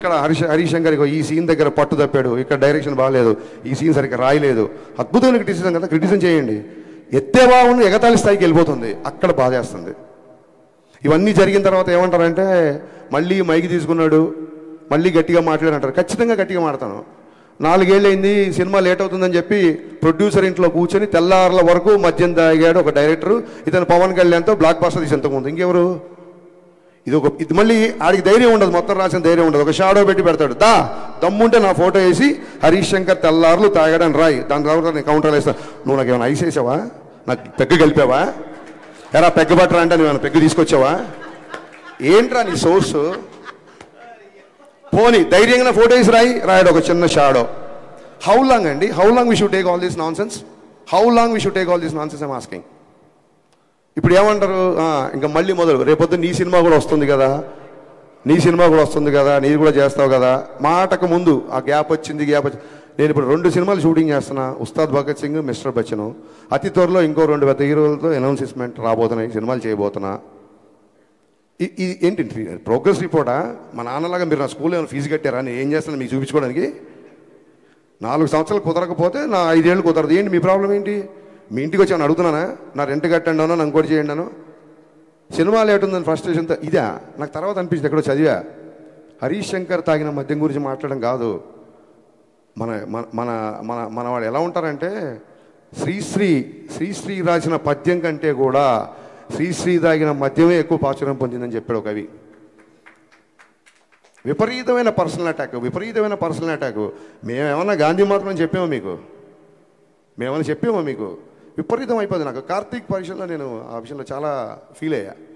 ఇక్కడ హరిశంకర్ ఈ సీన్ దగ్గర పట్టు తప్పాడు, ఇక్కడ డైరెక్షన్ బాగాలేదు, ఈ సీన్ సరిగ్గా రాయలేదు, అద్భుతమైన క్రిటిసిజం కదా, క్రిటిసిజం చేయండి. ఎత్తేవా ఉన్న ఎగతాళి స్థాయికి వెళ్ళిపోతుంది, అక్కడ బాధేస్తుంది. ఇవన్నీ జరిగిన తర్వాత ఏమంటారంటే మళ్ళీ మైకి తీసుకున్నాడు, మళ్ళీ గట్టిగా మాట్లాడారంటారు. ఖచ్చితంగా గట్టిగా మాట్లాడతాను. 4 ఏళ్ళు అయింది, సినిమా లేట్ అవుతుందని చెప్పి ప్రొడ్యూసర్ ఇంట్లో కూర్చొని తెల్లారుల వరకు మద్యం తాగాడు ఒక డైరెక్టర్. ఇతను పవన్ కళ్యాణ్తో బ్లాక్ బస్టర్ తీసి ఎంతకుముందు ఇంకెవరు? ఇది మళ్ళీ ఆడికి ధైర్యం ఉండదు, మొత్తం రాసిన ధైర్యం ఉండదు. ఒక షాడో పెట్టి పెడతాడు, దమ్ముంటే నా ఫోటో వేసి హరిశంకర్ తెల్లారులు తాగాడని రాయి, దాని తర్వాత నేను కౌంటర్లు వేస్తా. నువ్వు నాకు ఏమైనా ఐస్ వేసావా? నాకు పెగ్గు కలిపావా? ఎరా పెగ్గు పట్టరా అంటే నువ్వు పెగ్గు తీసుకొచ్చావా? ఏంట్రా నీ సోర్సు? పోనీ ధైర్యంగా ఫోటో వేసి రాయడు ఒక చిన్న షాడో. హౌ లాంగ్ అండి? How long we should take all this non sense? How long we should take all this non sense? I'm asking. ఇప్పుడు ఏమంటారు, ఇంకా మళ్ళీ మొదలు, రేపొద్దు నీ సినిమా కూడా వస్తుంది కదా, నీది కూడా చేస్తావు కదా. మాటకు ముందు ఆ గ్యాప్ వచ్చింది. నేను ఇప్పుడు 2 సినిమాలు షూటింగ్ చేస్తున్నా, ఉస్తాద్ భగత్ సింగ్, మిస్టర్ బచ్చన్. అతి త్వరలో ఇంకో 2 పెద్ద హీరోలతో అనౌన్స్మెంట్ రాబోతున్నాయి, సినిమాలు చేయబోతున్నా. ఇది ఏంటి ప్రోగ్రెస్ రిపోర్టా? మా నాన్నలాగా మీరు నా స్కూల్లో ఏమైనా ఫీజు కట్టారా? నేను ఏం చేస్తాను మీకు చూపించుకోవడానికి? 4 సంవత్సరాలు కుదరకపోతే నా 5 ఏళ్ళు కుదరదు. ఏంటి మీ ప్రాబ్లం ఏంటి? మీ ఇంటికి వచ్చి ఏమైనా అడుగుతున్నానా? నా రెంట్ కట్టండి అన్నా, నాకు ఇంకోటి చేయండి అను. సినిమా లేట్ ఉందని ఫ్రస్ట్రేషన్తో ఇదా నాకు తర్వాత అనిపించింది. ఎక్కడో చదివా, హరిశంకర్ తాగిన మద్యం గురించి మాట్లాడడం కాదు. మన మన మన మన వాళ్ళు ఎలా ఉంటారంటే, శ్రీశ్రీ రాసిన పద్యం కంటే కూడా శ్రీశ్రీ తాగిన మద్యమే ఎక్కువ ప్రాచుర్యం పొందిందని చెప్పాడు ఒక కవి. విపరీతమైన పర్సనల్ అటాక్. మేమేమన్నా గాంధీ మాత్రం చెప్పామో మీకు? విపరీతం అయిపోయింది. నాకు కార్తీక్ పరీక్షలో నేను ఆ విషయంలో చాలా ఫీల్ అయ్యా.